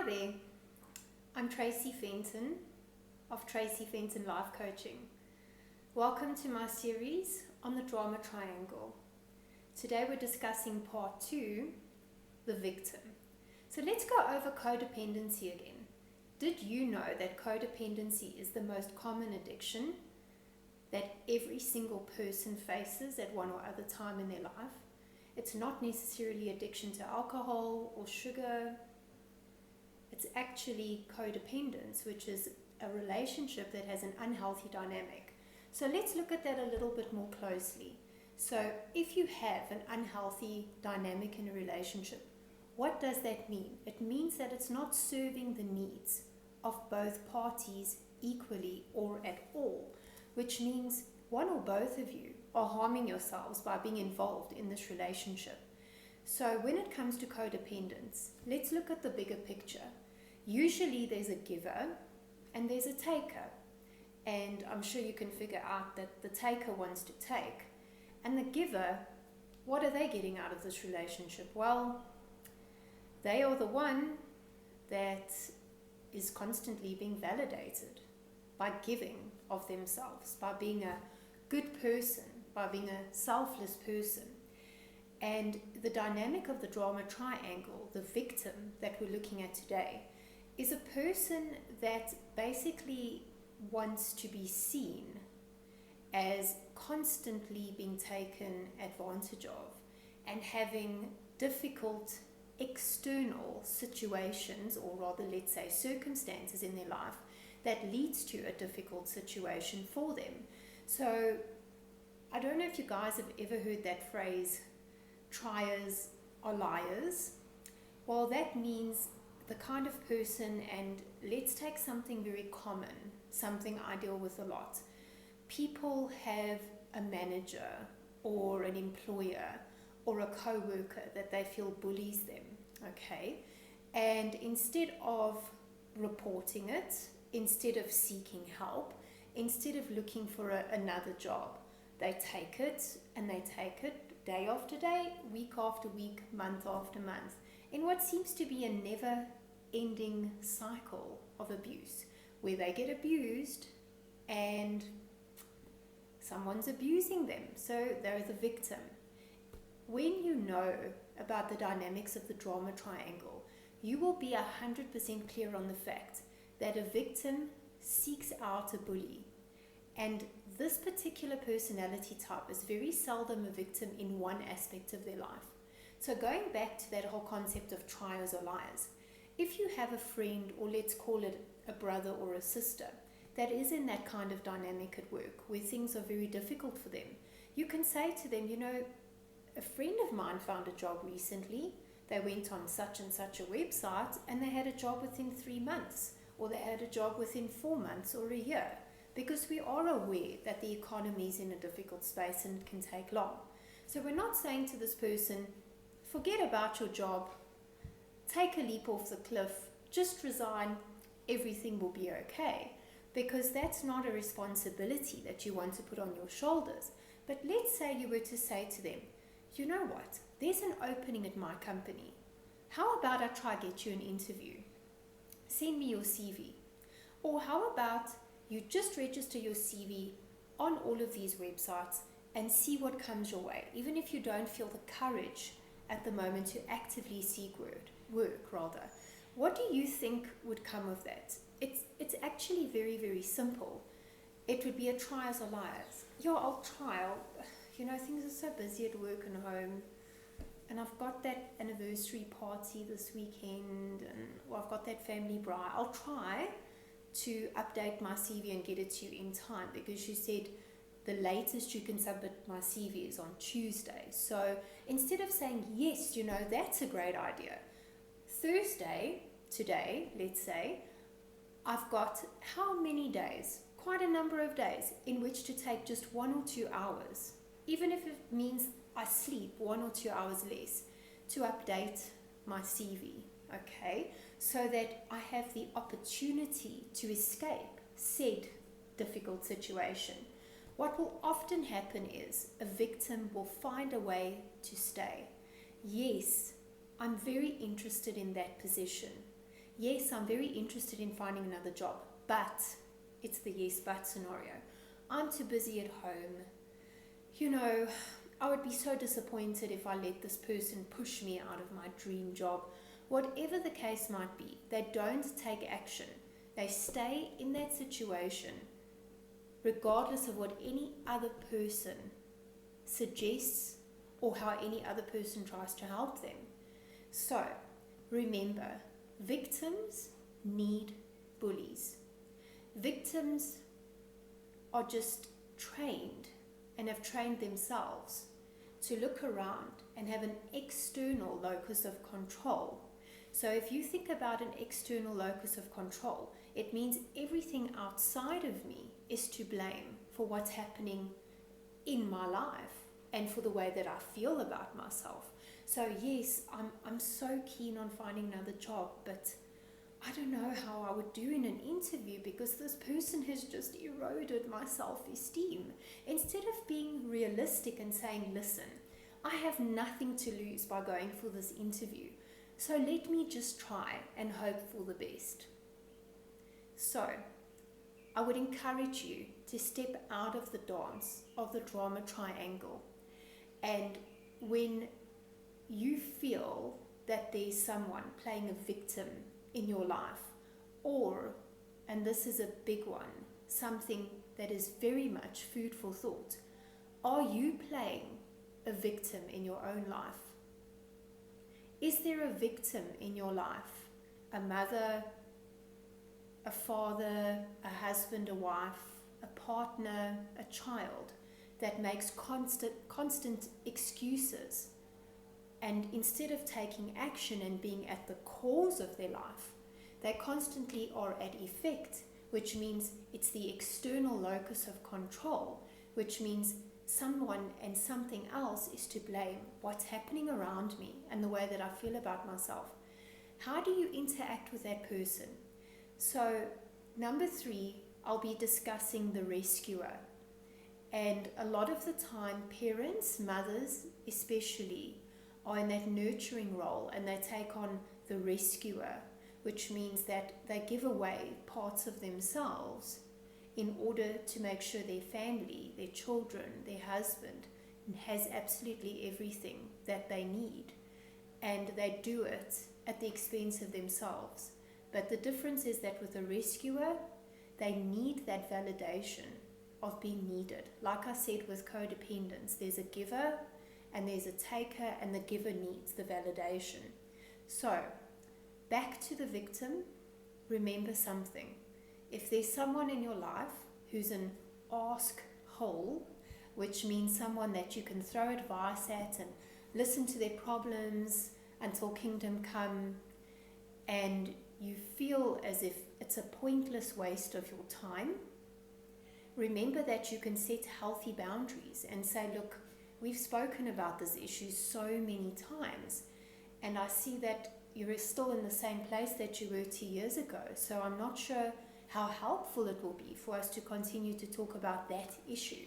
Hi there, I'm Tracy Fenton of Tracy Fenton Life Coaching. Welcome to my series on the drama triangle. Today we're discussing part 2, the victim. So let's go over codependency again. Did you know that codependency is the most common addiction that every single person faces at one or other time in their life? It's not necessarily addiction to alcohol or sugar. It's actually codependence, which is a relationship that has an unhealthy dynamic. So let's look at that a little bit more closely. So if you have an unhealthy dynamic in a relationship, what does that mean? It means that it's not serving the needs of both parties equally or at all, which means one or both of you are harming yourselves by being involved in this relationship. So when it comes to codependence, let's look at the bigger picture. Usually there's a giver and there's a taker. And I'm sure you can figure out that the taker wants to take. And the giver, what are they getting out of this relationship? Well, they are the one that is constantly being validated by giving of themselves, by being a good person, by being a selfless person. And the dynamic of the drama triangle, the victim that we're looking at today, is a person that basically wants to be seen as constantly being taken advantage of and having difficult external situations, or rather let's say circumstances in their life that leads to a difficult situation for them. So I don't know if you guys have ever heard that phrase, triers are liars. Well, that means the kind of person, and let's take something very common, something I deal with a lot. People have a manager or an employer or a co-worker that they feel bullies them, okay? And instead of reporting it, instead of seeking help, instead of looking for another job, they take it and they take it day after day, week after week, month after month, in what seems to be a never-ending cycle of abuse, where they get abused and someone's abusing them, so they're the victim. When you know about the dynamics of the drama triangle, you will be 100% clear on the fact that a victim seeks out a bully. And this particular personality type is very seldom a victim in one aspect of their life. So going back to that whole concept of triers or liars, if you have a friend, or let's call it a brother or a sister, that is in that kind of dynamic at work where things are very difficult for them, you can say to them, you know, a friend of mine found a job recently. They went on such and such a website and they had a job within 3 months, or they had a job within 4 months or a year, because we are aware that the economy is in a difficult space and it can take long. So we're not saying to this person, forget about your job, take a leap off the cliff, just resign, everything will be okay, because that's not a responsibility that you want to put on your shoulders. But let's say you were to say to them, you know what, there's an opening at my company. How about I try get you an interview? Send me your CV. Or how about you just register your CV on all of these websites and see what comes your way, even if you don't feel the courage at the moment to actively seek work rather. What do you think would come of that? It's actually very, very simple. It would be a triers or liars. Yeah, I'll try. You know, things are so busy at work and home, and I've got that anniversary party this weekend, and I've got that family bride. I'll try to update my CV and get it to you in time, because you said the latest you can submit my CV is on Tuesday. So instead of saying, yes, you know, that's a great idea, Thursday, today, let's say, I've got how many days? Quite a number of days in which to take just 1 or 2 hours, even if it means I sleep 1 or 2 hours less, to update my CV, okay? So that I have the opportunity to escape said difficult situation. What will often happen is a victim will find a way to stay. Yes, I'm very interested in that position. yes, I'm very interested in finding another job, but it's the yes but scenario. I'm too busy at home. I would be so disappointed if I let this person push me out of my dream job. Whatever the case might be, they don't take action. They stay in that situation regardless of what any other person suggests or how any other person tries to help them. So, remember, victims need bullies. Victims are just trained and have trained themselves to look around and have an external locus of control. So if you think about an external locus of control, it means everything outside of me is to blame for what's happening in my life and for the way that I feel about myself. So yes, I'm so keen on finding another job, but I don't know how I would do in an interview because this person has just eroded my self-esteem. Instead of being realistic and saying, listen, I have nothing to lose by going for this interview, so let me just try and hope for the best. So, I would encourage you to step out of the dance of the drama triangle, and when you feel that there's someone playing a victim in your life, or, and this is a big one, something that is very much food for thought, are you playing a victim in your own life? Is there a victim in your life? A mother, a father, a husband, a wife, a partner, a child that makes constant excuses, and instead of taking action and being at the cause of their life, they constantly are at effect, which means it's the external locus of control, which means someone and something else is to blame what's happening around me and the way that I feel about myself. How do you interact with that person? So, number 3, I'll be discussing the rescuer. And a lot of the time, parents, mothers especially, are in that nurturing role and they take on the rescuer, which means that they give away parts of themselves in order to make sure their family, their children, their husband has absolutely everything that they need. And they do it at the expense of themselves. But the difference is that with a rescuer, they need that validation of being needed. Like I said with codependence, there's a giver and there's a taker, and the giver needs the validation. So, back to the victim, remember something. If there's someone in your life who's an ask hole, which means someone that you can throw advice at and listen to their problems until kingdom come, and you feel as if it's a pointless waste of your time, remember that you can set healthy boundaries and say, look, we've spoken about this issue so many times, and I see that you're still in the same place that you were 2 years ago, so I'm not sure how helpful it will be for us to continue to talk about that issue.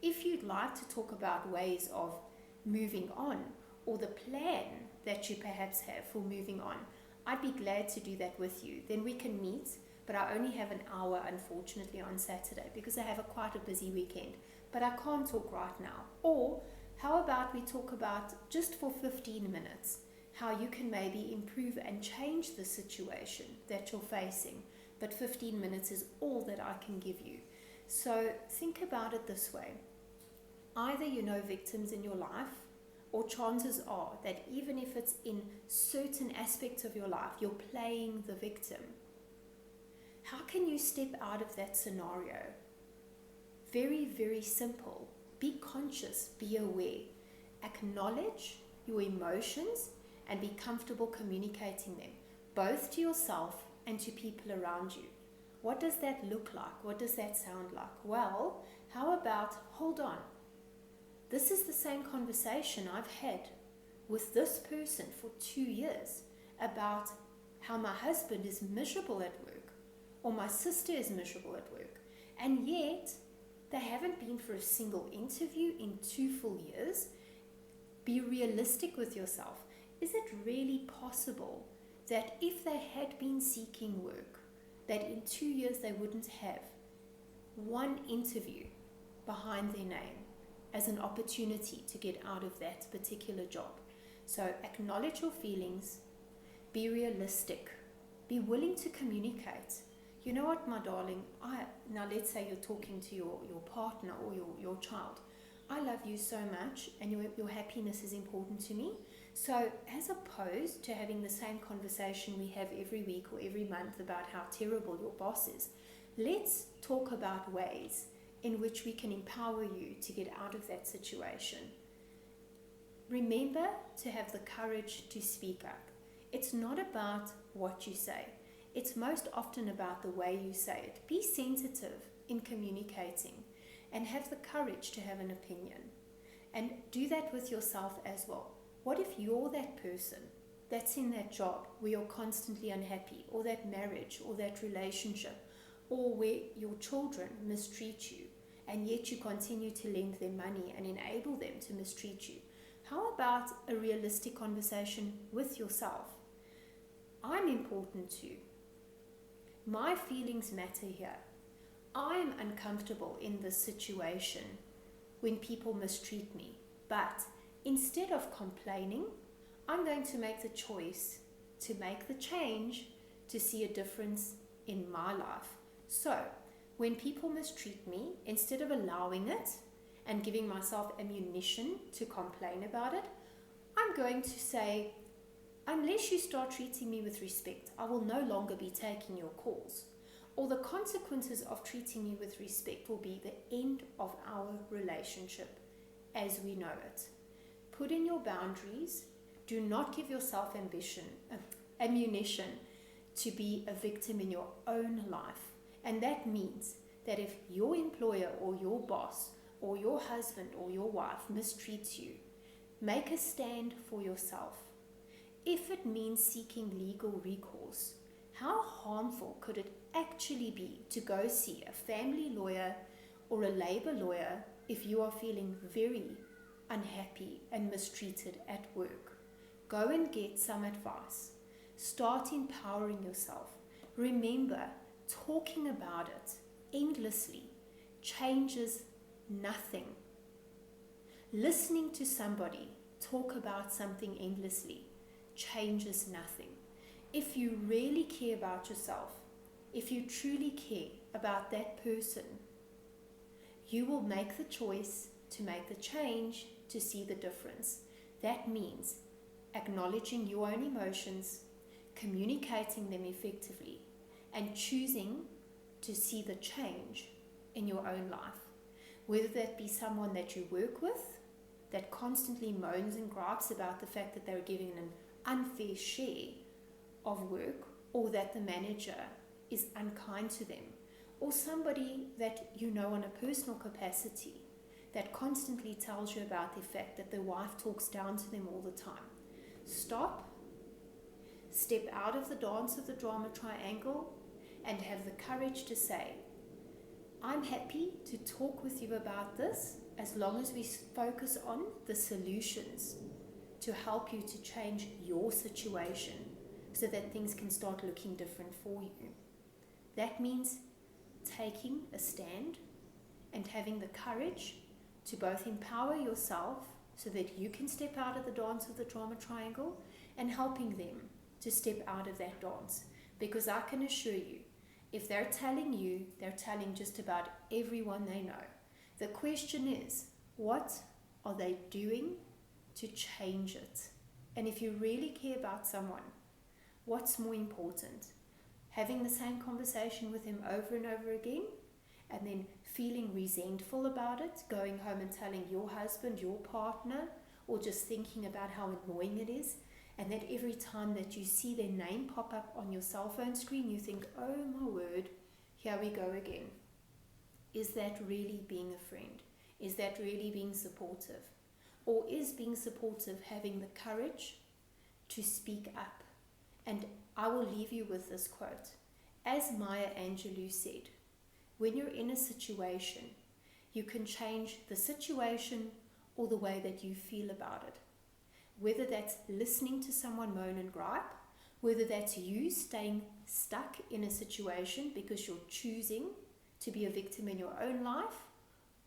If you'd like to talk about ways of moving on, or the plan that you perhaps have for moving on, I'd be glad to do that with you. Then we can meet, but I only have an hour, unfortunately, on Saturday because I have quite a busy weekend. But I can't talk right now. Or how about we talk about, just for 15 minutes, how you can maybe improve and change the situation that you're facing. But 15 minutes is all that I can give you. So think about it this way. Either you know victims in your life, or chances are that even if it's in certain aspects of your life, you're playing the victim. How can you step out of that scenario? Very, very simple. Be conscious, be aware. Acknowledge your emotions and be comfortable communicating them, both to yourself and to people around you. What does that look like? What does that sound like? Well, how about, hold on. This is the same conversation I've had with this person for 2 years about how my husband is miserable at work, or my sister is miserable at work, and yet they haven't been for a single interview in 2 full years. Be realistic with yourself. Is it really possible that if they had been seeking work, that in 2 years they wouldn't have one interview behind their name as an opportunity to get out of that particular job. So acknowledge your feelings, be realistic, be willing to communicate. You know what, my darling, now let's say you're talking to your partner or your child. I love you so much and your happiness is important to me. So as opposed to having the same conversation we have every week or every month about how terrible your boss is, let's talk about ways in which we can empower you to get out of that situation. Remember to have the courage to speak up. It's not about what you say. It's most often about the way you say it. Be sensitive in communicating and have the courage to have an opinion. And do that with yourself as well. What if you're that person that's in that job where you're constantly unhappy, or that marriage, or that relationship, or where your children mistreat you, and yet you continue to lend them money and enable them to mistreat you? How about a realistic conversation with yourself? I'm important too. My feelings matter here. I'm uncomfortable in this situation when people mistreat me, but instead of complaining, I'm going to make the choice to make the change to see a difference in my life. So, when people mistreat me, instead of allowing it and giving myself ammunition to complain about it, I'm going to say, unless you start treating me with respect, I will no longer be taking your calls. Or the consequences of treating me with respect will be the end of our relationship as we know it. Put in your boundaries. Do not give yourself ammunition to be a victim in your own life. And that means that if your employer or your boss or your husband or your wife mistreats you, make a stand for yourself. If it means seeking legal recourse, how harmful could it actually be to go see a family lawyer or a labor lawyer if you are feeling very unhappy and mistreated at work? Go and get some advice. Start empowering yourself. Remember, talking about it endlessly changes nothing. Listening to somebody talk about something endlessly changes nothing. If you really care about yourself, if you truly care about that person, you will make the choice to make the change to see the difference. That means acknowledging your own emotions, communicating them effectively, and choosing to see the change in your own life. Whether that be someone that you work with that constantly moans and gripes about the fact that they're giving an unfair share of work, or that the manager is unkind to them, or somebody that you know on a personal capacity that constantly tells you about the fact that their wife talks down to them all the time. Stop, step out of the dance of the drama triangle, and have the courage to say, I'm happy to talk with you about this as long as we focus on the solutions to help you to change your situation so that things can start looking different for you. That means taking a stand and having the courage to both empower yourself so that you can step out of the dance of the drama triangle, and helping them to step out of that dance. Because I can assure you, if they're telling you, they're telling just about everyone they know. The question is, what are they doing to change it? And if you really care about someone, what's more important? Having the same conversation with him over and over again, and then feeling resentful about it, going home and telling your husband, your partner, or just thinking about how annoying it is, and that every time that you see their name pop up on your cell phone screen, you think, oh my word, here we go again. Is that really being a friend? Is that really being supportive? Or is being supportive having the courage to speak up? And I will leave you with this quote. As Maya Angelou said, when you're in a situation, you can change the situation or the way that you feel about it. Whether that's listening to someone moan and gripe, Whether that's you staying stuck in a situation because you're choosing to be a victim in your own life,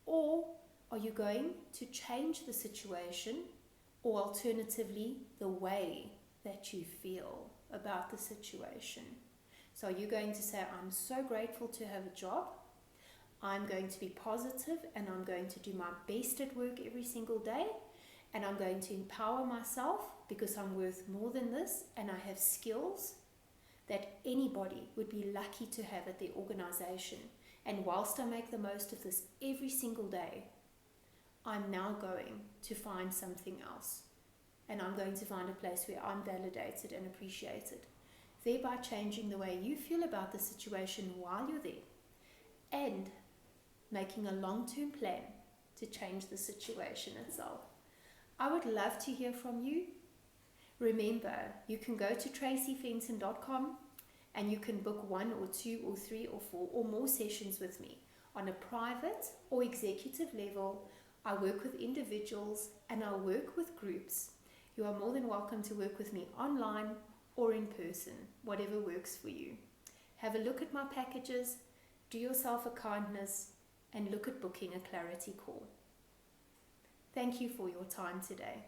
or are you going to change the situation, or alternatively, the way that you feel about the situation? So are you going to say, I'm so grateful to have a job, I'm going to be positive, and I'm going to do my best at work every single day, and I'm going to empower myself because I'm worth more than this, and I have skills that anybody would be lucky to have at their organization. And whilst I make the most of this every single day, I'm now going to find something else. And I'm going to find a place where I'm validated and appreciated, thereby changing the way you feel about the situation while you're there, and making a long-term plan to change the situation itself. I would love to hear from you. Remember, you can go to tracyfenton.com and you can book 1 or 2 or 3 or 4 or more sessions with me on a private or executive level. I work with individuals and I work with groups. You are more than welcome to work with me online or in person, whatever works for you. Have a look at my packages, do yourself a kindness, and look at booking a clarity call. Thank you for your time today.